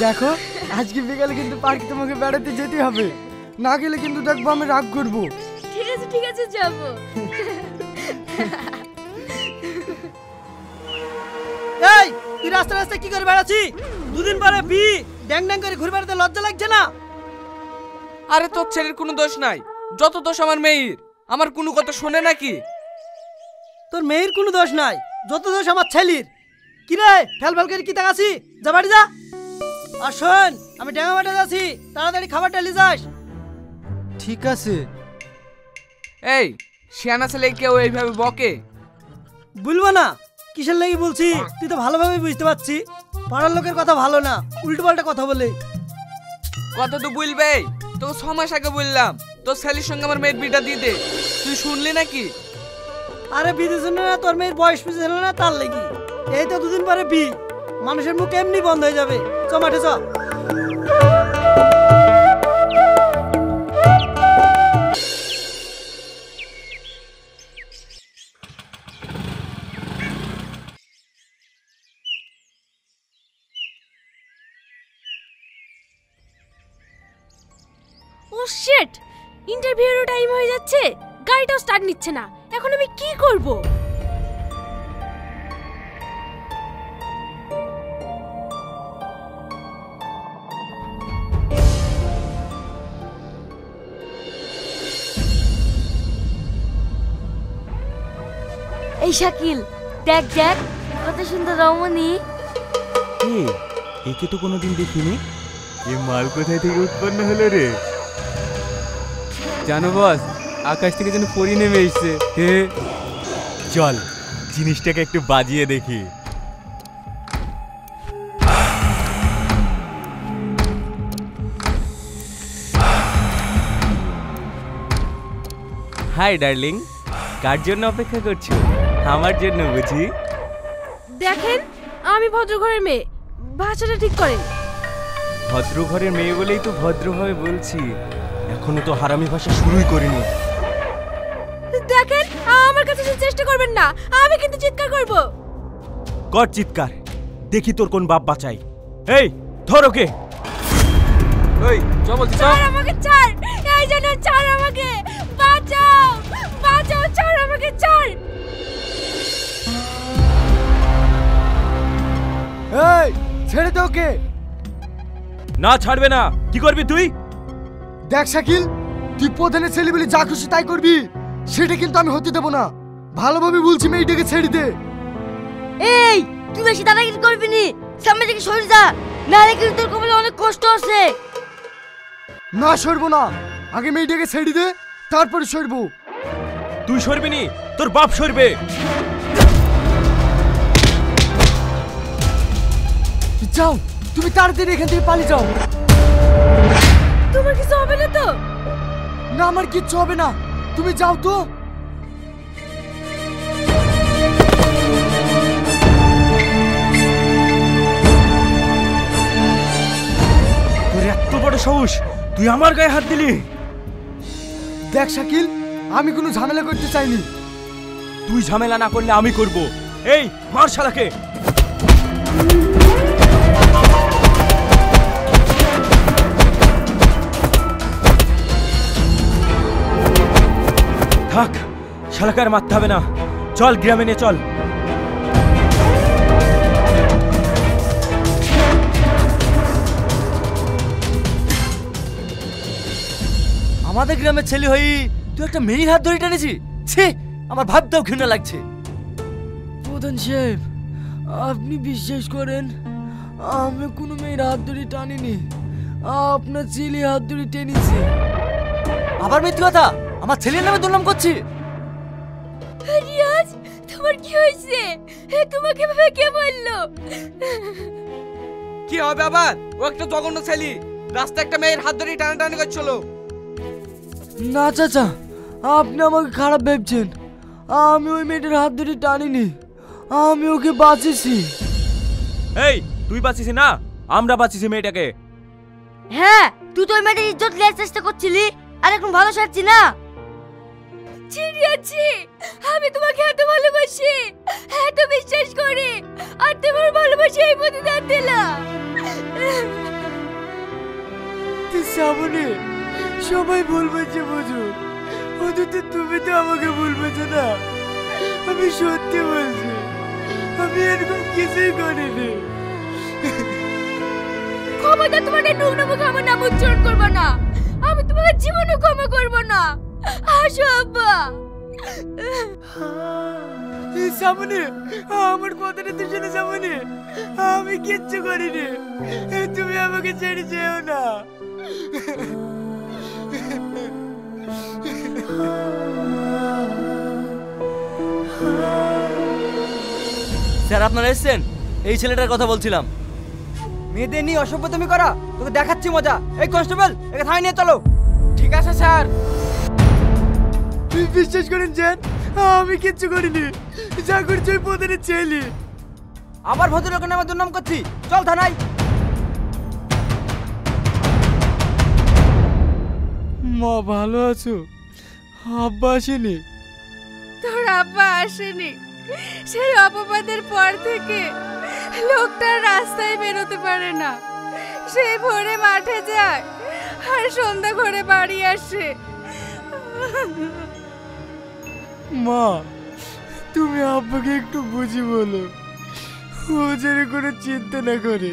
দেখো আজকে বিকালে কিন্তু পার্কে তোমাকে বেড়াতে যেতে হবে, না গেলে কিন্তু দেখবো আমি রাগ করবো। ঠিক আছে যাবো। এই তুই রাস্তা রাস্তা কি করে বেড়াচ্ছি? দুদিন পরে বি ড্যাং ড্যাং করে ঘুরে বেড়াতে লজ্জা লাগছে না? আরে তোর ছেলের কোনো দোষ নাই, যত দোষ আমার মেয়ের। আমার কোনো কথা শোনে নাকি? তোর মেয়ের কোনো দোষ নাই, যত দোষ আমার ছেলের। কি রে ফেল ফেল করে কি তাকাছি? যা বাড়ি যা। আর শোন, আমি ড্যাঙা মাঠে যাচ্ছি, তাড়াতাড়ি খাবারটা নিয়ে যাস। ঠিক আছে। এই শিয়ানা ছেলে কেউ এইভাবে বকে? বলবো না, কিসের লাগি বলছি তুই তো ভালোভাবে বুঝতে পারছি। পাড়ার লোকের কথা ভালো না, উল্টো পাল্টা কথা বলে। কথা তো বলবেই, তোকে 6 মাস আগে বললাম তোর ছেলের সঙ্গে আমার মেয়ের বিটা দিয়ে দে, তুই শুনলি নাকি? আরে বিদেশ না, তোর মেয়ের বয়স পিছিয়ে ছিল না তার লেগে। এই তো দুদিন পরে বি, মানুষের মুখ এমনি বন্ধ হয়ে যাবে। চ মাঠে চ। ও শিট, ইন্টারভিউর টাইম হয়ে যাচ্ছে, গাড়িটাও স্টার্ট নিচ্ছে না। এখন আমি কি করব? এই শাকিল, দেখ দেখ কত সুন্দর রমণী। একে তো কোনোদিন দেখিনি। এ মাল কোথায় থেকে উৎপন্ন হলো রে? জানো বস, আকাশ থেকে যেন পরি নেমে এসছে। হে চল জিনিসটাকে একটু বাজিয়ে দেখি। হাই ডার্লিং, কার জন্য অপেক্ষা করছো? আমার জন্য বুঝি? দেখেন আমি ভদ্রঘরের মেয়ে, ভাষাটা ঠিক করেন। ভদ্র ঘরের মেয়ে বলেই তো ভদ্রভাবে বলছি, এখনো তো হারামি ভাষা শুরুই করিনি। দেখেন আমার কাছে চেষ্টা করবেন না, আমি কিন্তু চিৎকার করব। কর চিৎকার, দেখি তোর কোন বাপ বাঁচাই। এই ধর ওকে। ওই চল বলছি, চল। ছাড় আমাকে, ছাড়, এই জন্য ছাড় আমাকে, বাঁচাও বাঁচাও, ছাড় আমাকে, ছাড়। এই ছেড়ে দে ওকে। না ছাড়বে না। কি করবি তুই? দেখ শাকিল, তুই প্রধানের ছেলে বলে যা খুশি তাই করবি, সেটা কিন্তু আমি হতে দেবো না। ভালোভাবে বলছি মেয়েটাকে ছেড়ে দে। এই তুই বেশি দাদাগিরি করবি নি, সামনে থেকে সরে যা, না রে কিন্তু তোর কপালে অনেক কষ্ট আছে। না সরবো না, আগে মেয়েটাকে ছেড়ে দে, তারপরে সরবো। তুই সরবি নি, তোর বাপ সরবে। যাও, তুমি তাড়াতাড়ি এখান থেকে পালিয়ে যাও। তোমার কিছু হবে না তো? না আমার কিচ্ছু হবে না, তুমি যাও তো। তোর এত বড় সাহস, তুই আমার গায়ে হাত দিলি? দেখ শাকিল, আমি কোনো ঝামেলা করতে চাইনি। তুই ঝামেলা না করলে আমি করব। এই মার শালাকে। থাক, শালাকে আর মারতে হবে না। চল গ্রামে নিয়ে চল। আমাদের গ্রামের ছেলে হই তুই একটা মেয়ের হাত ধরে টেনেছি? ছি, আমার ভাবতেও ঘৃণা লাগছে। প্রধান সাহেব, আপনি বিশ্বাস করেন আমি কোনো মেয়ের হাত ধরে টানিনি, আপনার ছেলে হাত ধরে টেনেছি। আবার মিথ্যে কথা, আমার ছেলের নামে দুর্নাম করছি। রিয়াজ, তোমার কি হয়েছে? তোমাকে ভাবে কে বললো? কি হবে আবার? ও একটা জঘন্য ছেলে, রাস্তা একটা মেয়ের হাত ধরে টানাটানি করছিল। না চাচা, আপনি আমাকে খারাপ ভেবছেন। আমি ওই মেয়েটার হাত ধরে টানিনি, আমি ওকে বাঁচিয়েছি। এই তুই বাঁচিস না, আমরা বাঁচিয়েছি মেয়েটাকে। হ্যাঁ, তুই তো ওই মেয়েটার ইজ্জত নেওয়ার চেষ্টা করছিলি, আর এখন ভালো সাজছি না। চিড়িয়াছি, আমি তোমাকে এত ভালোবাসি, এত বিশ্বাস করি, আর তোমার ভালোবাসি এই প্রতিদান দিলাম। সামনে সবাই ভুল বলছে বুঝো, অন্তত তুমি তো আমাকে ভুল বলছো না। আমি সত্যি বলছি, আমি এরকম কিছুই করিনি। ক্ষমতা তোমার এই নোংরা মুখে আমার নাম উচ্চারণ করবো না। আমি তোমাকে জীবনে ক্ষমা করবো না। আসো আব্বা। সামনে আমার কথাটা তো শুনে সামনে, আমি কিচ্ছু করিনি, তুমি আমাকে ছেড়ে যেও না। স্যার আপনারা এসেছেন, এই ছেলেটার কথা বলছিলাম। মেয়েদের নিয়ে অসভ্যতামি করা তোকে দেখাচ্ছি মজা। এই কনস্টেবল, একে থানায় নিয়ে চলো। ঠিক আছে স্যার। বিশ্বাস করেন স্যার, আমি কিচ্ছু করিনি, যা করছি ওই প্রধানের ছেলে। আবার ভদ্রলোকের নামে দুর্নাম করছি, চল থানায়। মা ভালো আছো? আব্বা আসেনি? তোর আব্বা আসেনি। সেই অপবাদের পর থেকে লোকটা রাস্তায় বেরোতে পারে না। সেই ভোরে মাঠে যায় আর সন্ধ্যা ঘরে বাড়ি আসে। মা তুমি আব্বাকে একটু বুঝি বলো, ও যেন কোনো চিন্তা না করে।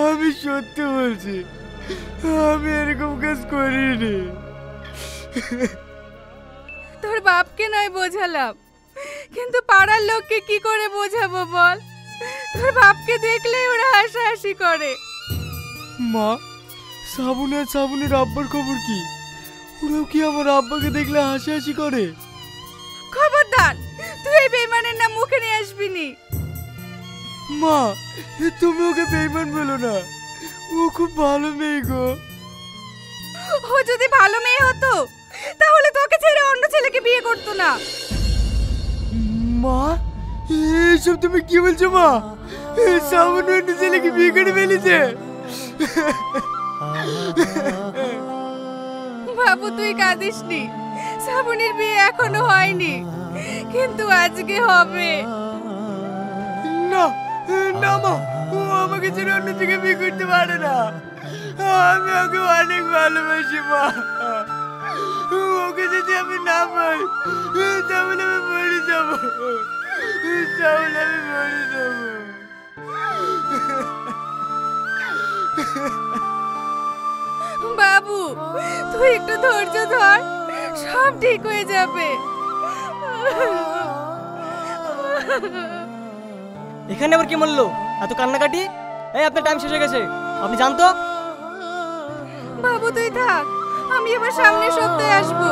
আমি সত্যি বলছি, আমি এরকম কাজ করিনি। তোর বাপকে নয় বোঝালাম, কিন্তু পাড়ার লোককে কি করে বোঝাবো বল? তোর বাপকে দেখলেই ওরা হাসাহাসি করে। মা শ্রাবণের আব্বার খবর কি? ওরাও কি আমার আব্বাকে দেখলে হাসাহাসি করে? খবরদার, তুই এই বেইমানের নাম মুখে নিয়ে আসবি নি। মা তুমি ওকে বেইমান বলো না, ও খুব ভালো মেয়ে গো। ও যদি ভালো মেয়ে হতো তাহলে তোকে ছেড়ে অন্য ছেলেকে বিয়ে করতো না। মা এইসব তুমি কি বলছো মা? শ্রাবণ অন্য ছেলেকে বিয়ে করে ফেলেছে। বাবু তুই কাঁদিস নি, শ্রাবণীর বিয়ে এখনো হয়নি, কিন্তু আজকে হবে। না না মা, ও আমাকে ছেড়ে অন্য দিকে বিয়ে করতে পারে না। আমি ওকে অনেক ভালোবাসি মা। ওকে যদি আমি না পাই তাহলে আমি মরে যাবো, তাহলে আমি মরে যাবো। বাবু তুই একটু ধৈর্য ধর, সব ঠিক হয়ে যাবে। এখানে আবার কি বললো? এত কান্নাকাটি? এই আপনার টাইম শেষ হয়ে গেছে, আপনি জানতো। বাবু তুই থাক, আমি এবার সামনের সপ্তাহে আসবো।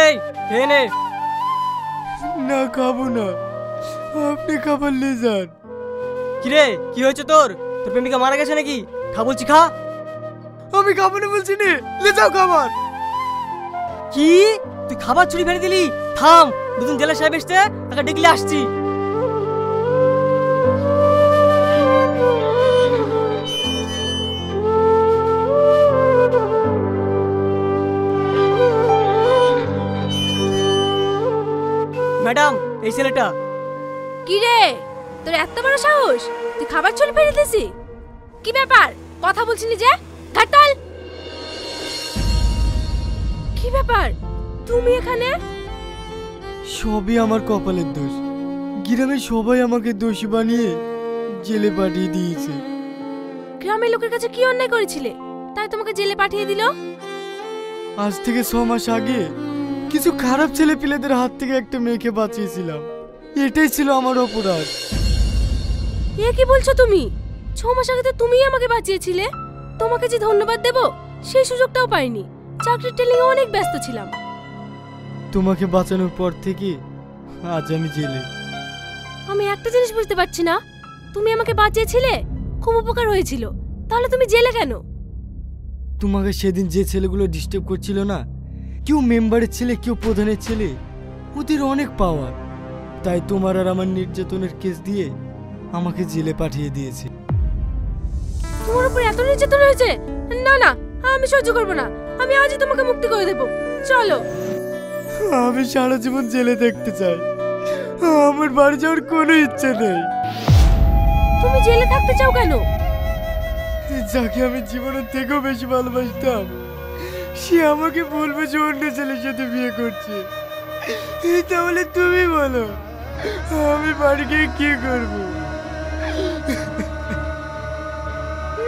এই খেয়ে নে। না খাবো না, আপনি খাবার নিয়ে যান। কিরে কি হয়েছে তোর? তোর প্রেমিকা মারা গেছে নাকি? খা বলছি খা। আমি খাবো না বলছি নে, লে যাও খাবার। কি তুই খাবার চুরি ফেলে দিলি? থাম, দুজন জেলা সাহেব এসছে, তাকে ডেকে আসছি। ম্যাডাম এই ছেলেটা। কি রে তোর এত বড় সাহস, তুই খাবার চুরি ফেলে দিয়েছি? কি ব্যাপার, কথা বলছিলি যে? ঘাটাল কি ব্যাপার, তুমি এখানে? সবই আমার কপালের দোষ। গ্রামের সবাই আমাকে দোষী বানিয়ে জেলে পাঠিয়ে দিয়েছে। গ্রামের লোকের কাছে কি অন্যায় করেছিলে তাই তোমাকে জেলে পাঠিয়ে দিল? আজ থেকে 6 মাস আগে কিছু খারাপ ছেলে পিলেদের হাত থেকে একটা মেয়েকে বাঁচিয়েছিলাম, এটাই ছিল আমার অপরাধ। এ কি বলছো তুমি? 6 মাস আগে তো তুমিই আমাকে বাঁচিয়েছিলে। তোমাকে যে ধন্যবাদ দেব সেই সুযোগটাও পাইনি, চাকরির টেলিং অনেক ব্যস্ত ছিলাম। তোমাকে বাঁচানোর পর থেকে আজ আমি জেলে। আমি একটা জিনিস বুঝতে পারছি না, তুমি আমাকে বাঁচিয়েছিলে, খুব উপকার হয়েছিল, তাহলে তুমি জেলে কেন? তোমাকে সেদিন যে ছেলেগুলো ডিস্টার্ব করছিল না, কেউ মেম্বারের ছেলে কেউ প্রধানের ছেলে, ওদের অনেক পাওয়ার, তাই তোমার আর আমার নির্যাতনের কেস দিয়ে আমাকে জেলে পাঠিয়ে দিয়েছে। তোমার উপর এত নির্যাতন হয়েছে? না না, আমি সহ্য করব না। আমি আজই তোমাকে মুক্তি করে দেব। চলো। আমি সারা জীবন জেলে থাকতে চাই, আমার বাড়ি যাওয়ার কোনো ইচ্ছে নেই। তুমি জেলে থাকতে চাও কেন? যাকে আমি জীবনের থেকেও বেশি ভালোবাসতাম সে আমাকে বলবে যে অন্য ছেলের সাথে বিয়ে করছে। তাহলে তুমি বলো আমি বাড়ি গিয়ে কি করবো?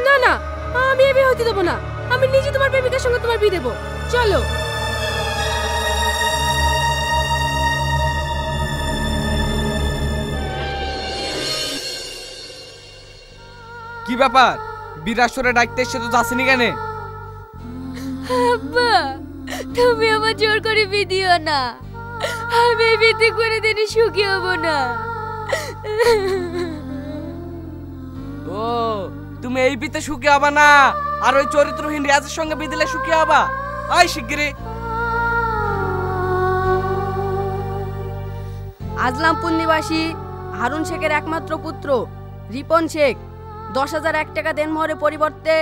না না, আমি এ বিয়ে হতে দেবো না। আমি নিজে তোমার প্রেমিকার সঙ্গে তোমার বিয়ে দেবো। চলো। কি ব্যাপার, বিরাসরে ডাকতে এসে তো যাসনি কেন? আব্বা, তুমি আমার জোর করে বিয়ে দিও না। আমি এই বিয়েতে করে দিনে সুখী হব না। ও, তুমি এই বিতে সুখী হবা না, আর ওই চরিত্রহীন রিয়াজের সঙ্গে বিয়ে দিলে সুখী হবা? আয় শিগগিরই। আজলামপুর নিবাসী হারুন শেখের একমাত্র পুত্র রিপন শেখ 10,001 টাকা দেনমোহরের পরিবর্তে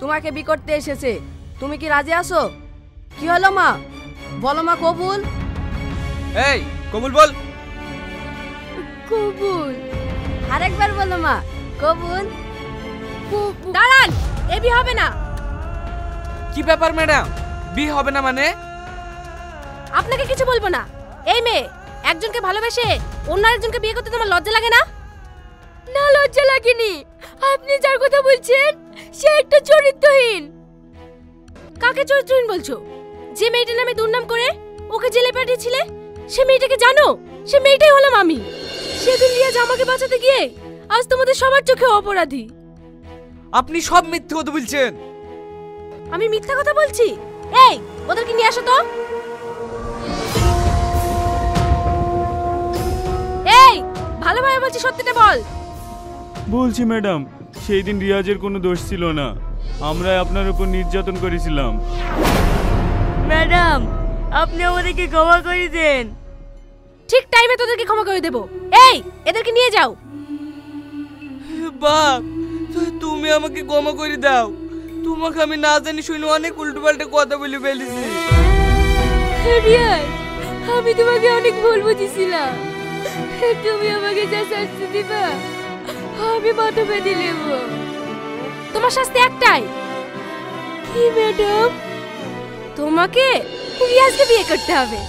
তোমাকে বিয়ে করতে এসেছে। তুমি কি রাজি আছো? কি হলো মা? বলো মা, কবুল? এই কবুল বল। কবুল। আরেকবার বলো মা, কবুল। দাঁড়ান, এ বিয়ে হবে না। কি ব্যাপার ম্যাডাম, বিয়ে হবে না মানে? আপনাকে কিছু বলবো না। এই মেয়ে একজনকে ভালোবেসে অন্য আরেকজনকে বিয়ে করতে তোমার লজ্জা লাগে না? না, লজ্জা লাগেনি। আপনি যার কথা বলছেন সে একটা চরিত্রহীন। কাকে চরিত্রহীন বলছো? যে মেয়েটার নামে দুর্নাম করে ওকে জেলে পাঠিয়েছিলে সে মেয়েটাকে জানো? সে মেয়েটাই হলাম আমি। সেদিন রিয়াজ আমাকে বাঁচাতে গিয়ে আজ তোমাদের সবার চোখে অপরাধী। আপনি সব মিথ্যে কথা বলছেন। আমি মিথ্যা কথা বলছি? এই, ওদেরকে নিয়ে আসো তো। এই, ভালোভাবে বলছি, সত্যিটা বল। বলছি ম্যাডাম, সেই দিন রিয়াজের কোনো দোষ ছিল না, আমরাই আপনার উপর নির্যাতন করেছিলাম। ম্যাডাম, আপনি আমাদেরকে ক্ষমা করে দেন। ঠিক টাইমে তোদেরকে ক্ষমা করে দেব। এই, এদেরকে নিয়ে যাও। বাপ, তুমি আমাকে ক্ষমা করে দাও। তোমাকে আমি না জানি শুনে অনেক উল্টোপাল্টা কথা বলে ফেলেছি। রিয়াজ, আমি তোমাকে অনেক ভুল বুঝেছিলাম। তুমি আমাকে যা শাস্তি দিবা আমি মাথা বেঁধে নেব। তোমার শাস্তি একটাই। কি ম্যাডাম? তোমাকে রিয়াজকে বিয়ে করতে হবে।